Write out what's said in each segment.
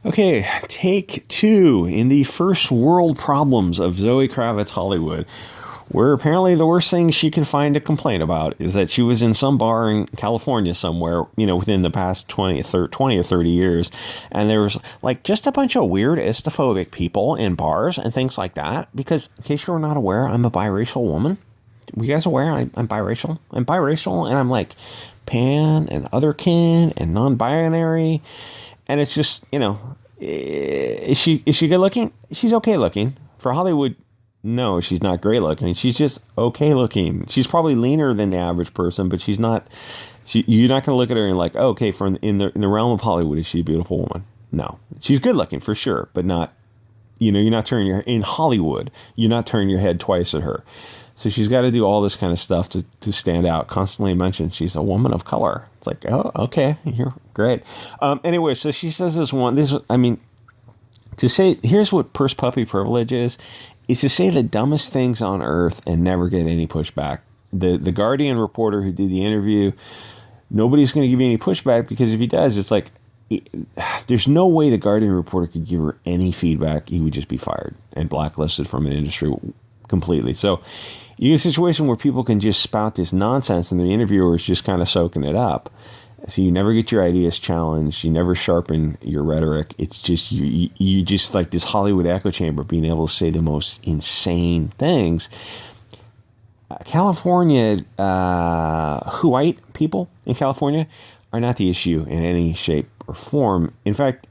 Okay, take two in the first world problems of Zoe Kravitz Hollywood, where apparently the worst thing she can find to complain about is that she was in some bar in California somewhere, within the past 20 or 30 years, and there was like just a bunch of weird istophobic people in bars and things like that. Because, in case you're not aware, I'm a biracial woman. Were you guys aware I'm biracial? I'm biracial, and I'm like pan and otherkin and non-binary. And it's just, is she good looking? She's okay looking. For Hollywood, no, she's not great looking. She's just okay looking. She's probably leaner than the average person, but she's not. You're not going to look at her and like, oh, okay, from in the realm of Hollywood, is she a beautiful woman? No, she's good looking for sure, but not. You're not turning your in Hollywood. You're not turning your head twice at her. So she's got to do all this kind of stuff to stand out. Constantly mentioned she's a woman of color. It's like, oh, okay, you're great. Anyway, so she says to say, here's what purse puppy privilege is to say the dumbest things on earth and never get any pushback. The Guardian reporter who did the interview, nobody's going to give you any pushback, because if he does, it's like, there's no way the Guardian reporter could give her any feedback. He would just be fired and blacklisted from an industry completely. So you get a situation where people can just spout this nonsense and the interviewer is just kind of soaking it up. So you never get your ideas challenged. You never sharpen your rhetoric. It's just you just like this Hollywood echo chamber, being able to say the most insane things. California, white people in California are not the issue in any shape or form. In fact,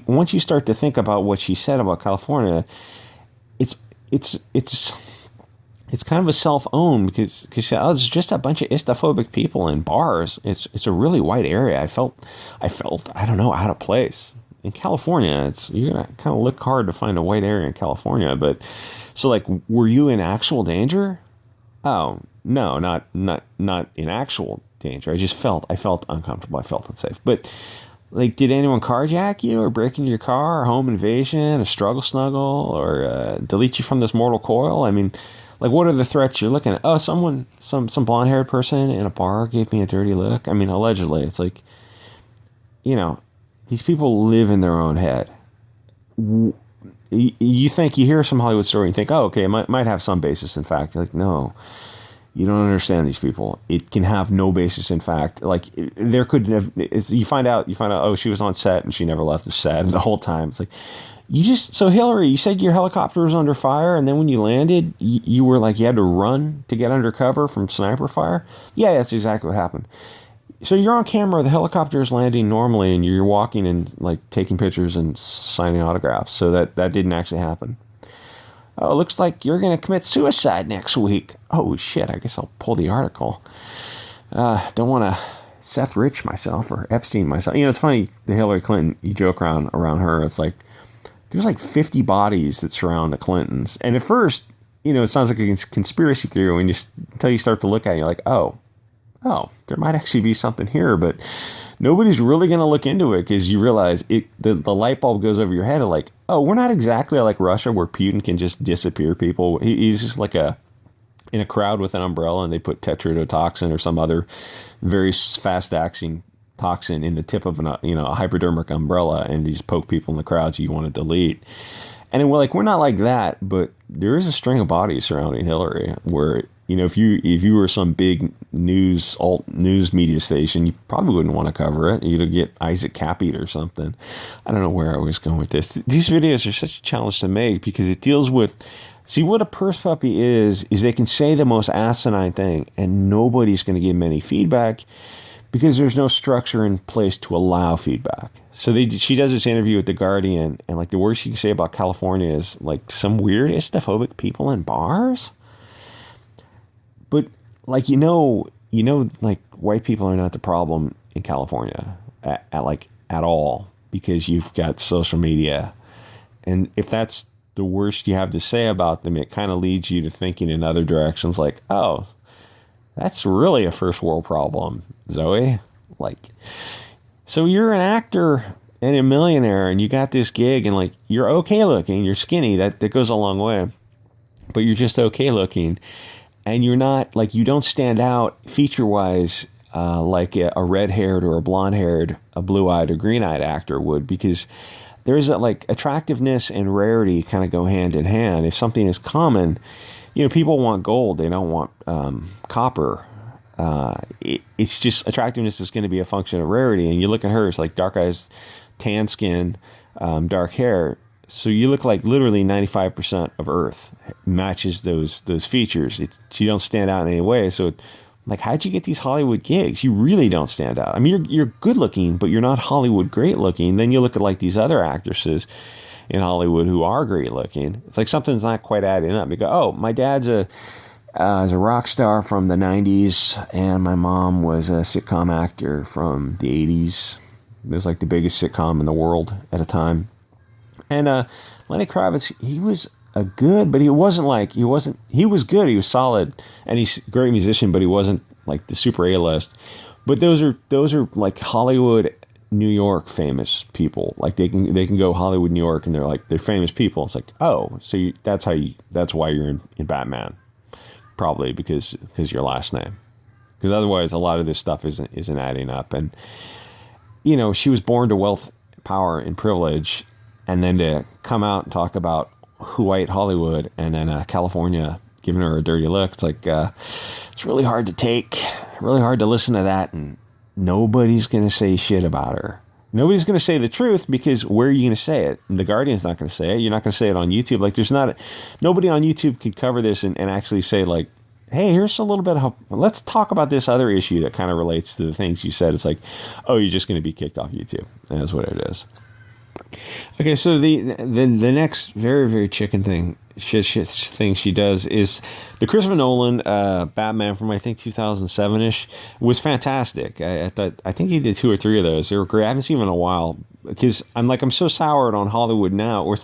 once you start to think about what she said about California, it's kind of a self-own, because it's just a bunch of istophobic people in bars. It's a really white area. I felt I don't know, out of place in California. You're gonna kind of look hard to find a white area in California. But so like, were you in actual danger? Oh no, not in actual danger. I felt uncomfortable. I felt unsafe. But like, did anyone carjack you or break into your car, or home invasion, a struggle snuggle, or delete you from this mortal coil? I mean, like, what are the threats you're looking at? Oh, some blonde-haired person in a bar gave me a dirty look. I mean, allegedly. It's like, these people live in their own head. You think, you hear some Hollywood story and think, oh, okay, it might have some basis in fact. You're like, no, you don't understand these people. It can have no basis in fact. Like, there could have. You find out. Oh, she was on set and she never left the set the whole time. It's like, so Hillary, you said your helicopter was under fire, and then when you landed, you were like, you had to run to get under cover from sniper fire? Yeah, that's exactly what happened. So you're on camera, the helicopter is landing normally, and you're walking and like taking pictures and signing autographs. So that didn't actually happen. Oh, it looks like you're going to commit suicide next week. Oh, shit, I guess I'll pull the article. Don't want to Seth Rich myself or Epstein myself. It's funny, the Hillary Clinton, you joke around her. It's like, there's like 50 bodies that surround the Clintons. And at first, it sounds like a conspiracy theory until you start to look at it, you're like, oh, there might actually be something here. But nobody's really going to look into it, because you realize the light bulb goes over your head of like, oh, we're not exactly like Russia, where Putin can just disappear people. He's just like in a crowd with an umbrella, and they put tetrodotoxin or some other very fast-acting toxin in the tip of a hypodermic umbrella, and you just poke people in the crowds you want to delete. And we're not like that, but there is a string of bodies surrounding Hillary where, if you were some big alt news media station, you probably wouldn't want to cover it. You'd get Isaac Cappied or something. I don't know where I was going with this. These videos are such a challenge to make, because it deals with, see, what a purse puppy is they can say the most asinine thing and nobody's going to give them any feedback, because there's no structure in place to allow feedback. So she does this interview with The Guardian, and like, the worst she can say about California is like, some weird istophobic people in bars. But like, like, white people are not the problem in California at all, because you've got social media. And if that's the worst you have to say about them, it kind of leads you to thinking in other directions, like, oh, that's really a first world problem, Zoe. Like, so you're an actor and a millionaire, and you got this gig, and like, you're okay looking, you're skinny, that goes a long way, but you're just okay looking, and you're not, like, you don't stand out feature wise like a red-haired or a blonde-haired, a blue-eyed or green-eyed actor would, because there's like attractiveness and rarity kind of go hand in hand. If something is common, people want gold, they don't want copper. It's just attractiveness is going to be a function of rarity. And you look at her, it's like dark eyes, tan skin, dark hair. So you look like literally 95% of Earth matches those features. You don't stand out in any way. So, like, how'd you get these Hollywood gigs? You really don't stand out. I mean, you're good looking, but you're not Hollywood great looking. Then you look at like these other actresses in Hollywood who are great looking. It's like something's not quite adding up. You go, oh, my dad's a rock star from the 90s, and my mom was a sitcom actor from the 80s. It was like the biggest sitcom in the world at a time. And Lenny Kravitz, he was good, but he was good, he was solid, and he's a great musician, but he wasn't like the super A-list. But those are like Hollywood, New York famous people. Like they can go Hollywood, New York, and they're famous people. It's like, oh, so that's why you're in Batman, probably because your last name. Because otherwise, a lot of this stuff isn't adding up. And she was born to wealth, power, and privilege, and then to come out and talk about white Hollywood and then California giving her a dirty look. It's like, it's really hard to take, really hard to listen to that, and nobody's going to say shit about her. Nobody's going to say the truth, because where are you going to say it? The Guardian's not going to say it. You're not going to say it on YouTube. Like, nobody on YouTube could cover this and actually say, like, hey, here's a little bit of let's talk about this other issue that kind of relates to the things you said. It's like, oh, you're just going to be kicked off YouTube. That's what it is. Okay, so the next very, very chicken thing she does is the Christopher Nolan Batman from, I think, 2007-ish was fantastic. I think he did 2 or 3 of those. They were great. I haven't seen them in a while, because I'm so soured on Hollywood now. Or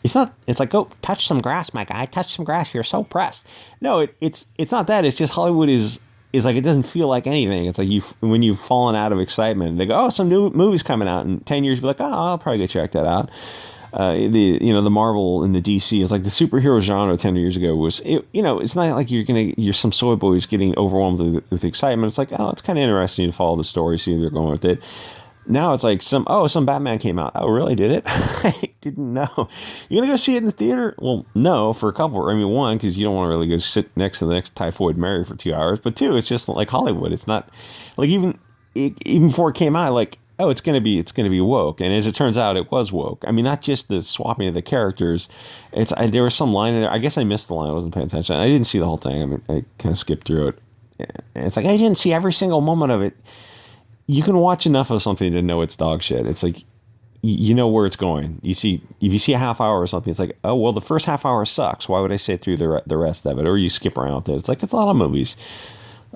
it's like, go touch some grass, my guy, touch some grass. You're so pressed. No, it's not that. It's just Hollywood is like, it doesn't feel like anything. It's like when you've fallen out of excitement, they go, oh, some new movie's coming out in 10 years. You'll be like, oh, I'll probably go check that out. The Marvel and the DC is like the superhero genre 10 years ago was, it's not like you're some soy boys getting overwhelmed with excitement. It's like, oh, it's kind of interesting to follow the story, see where they're going with it. Now it's like some Batman came out. Oh, really? Did it? I didn't know. You gonna go see it in the theater? Well, no, for a couple. I mean, one, because you don't want to really go sit next to the next Typhoid Mary for 2 hours. But 2, it's just like Hollywood. It's not like even before it came out, like, oh, it's gonna be woke. And as it turns out, it was woke. I mean, not just the swapping of the characters. There was some line in there. I guess I missed the line. I wasn't paying attention. I didn't see the whole thing. I mean, I kind of skipped through it. And it's like, I didn't see every single moment of it. You can watch enough of something to know it's dog shit. It's like, you know where it's going. If you see a half hour or something, it's like, oh, well, the first half hour sucks. Why would I sit through the rest of it? Or you skip around it. It's like, it's a lot of movies.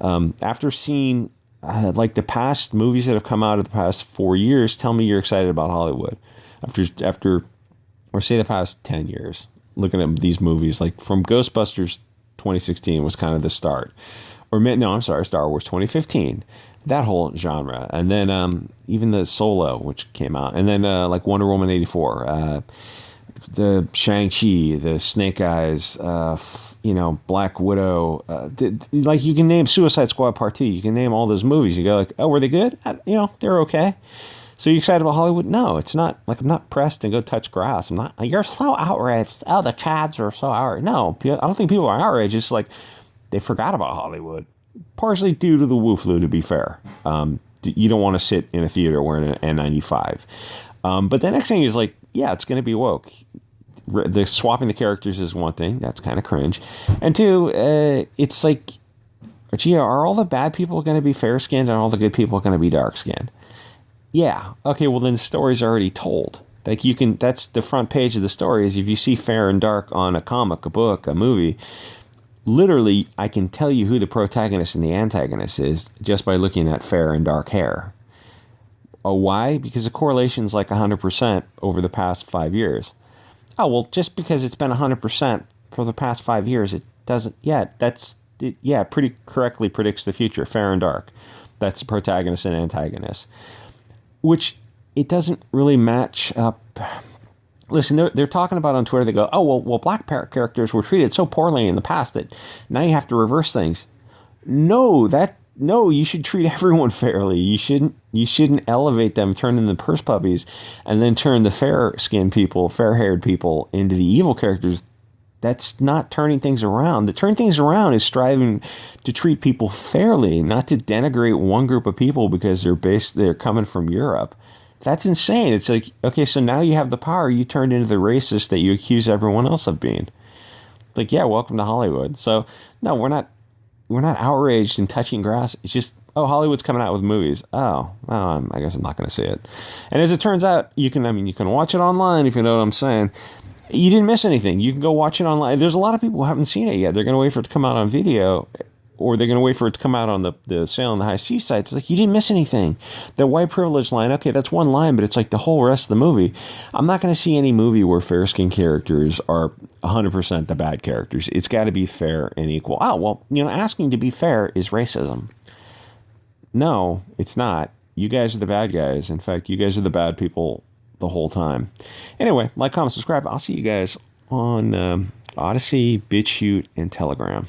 After seeing like the past movies that have come out of the past 4 years, tell me you're excited about Hollywood. After, or say the past 10 years, looking at these movies, like from Ghostbusters 2016 was kind of the start. Star Wars 2015. That whole genre, and then even the Solo, which came out, and then like Wonder Woman 84, the Shang-Chi, the Snake Eyes, Black Widow, like you can name Suicide Squad Part 2, you can name all those movies. You go like, oh, were they good? They're okay. So you excited about Hollywood? No, it's not. Like, I'm not pressed and go touch grass. I'm not. You're so outraged. Oh, the Chads are so outraged. No, I don't think people are outraged. It's like they forgot about Hollywood. Partially due to the wooflu, to be fair. You don't want to sit in a theater wearing an N95. But the next thing is like, yeah, it's going to be woke. The swapping the characters is one thing. That's kind of cringe. And 2, it's like, gee, are all the bad people going to be fair-skinned and all the good people going to be dark-skinned? Yeah. Okay, well, then the story's already told. Like, that's the front page of the story is if you see fair and dark on a comic, a book, a movie, literally, I can tell you who the protagonist and the antagonist is just by looking at fair and dark hair. Oh, why? Because the correlation's like 100% over the past 5 years. Oh, well, just because it's been 100% for the past 5 years, it doesn't. Yeah, pretty correctly predicts the future. Fair and dark. That's the protagonist and antagonist. Which it doesn't really match up. Listen, they're talking about on Twitter, they go, oh, well, black characters were treated so poorly in the past that now you have to reverse things. No, no, you should treat everyone fairly. You shouldn't elevate them, turn them into purse puppies, and then turn the fair-skinned people, fair-haired people into the evil characters. That's not turning things around. To turn things around is striving to treat people fairly, not to denigrate one group of people because they're coming from Europe. That's insane. It's like, okay, so now you have the power, you turned into the racist that you accuse everyone else of being. Like, yeah, welcome to Hollywood. So no, we're not outraged and touching grass. It's just, oh, Hollywood's coming out with movies. I guess I'm not going to see it. And as it turns out, you can watch it online if you know what I'm saying. You didn't miss anything. You can go watch it online. There's a lot of people who haven't seen it yet. They're going to wait for it to come out on video, or they're going to wait for it to come out on the sale on the high C sites. It's like, you didn't miss anything. The white privilege line, okay, that's one line, but it's like the whole rest of the movie. I'm not going to see any movie where fair-skinned characters are 100% the bad characters. It's got to be fair and equal. Oh, well, asking to be fair is racism. No, it's not. You guys are the bad guys. In fact, you guys are the bad people the whole time. Anyway, like, comment, subscribe. I'll see you guys on Odyssey, Bit Chute, and Telegram.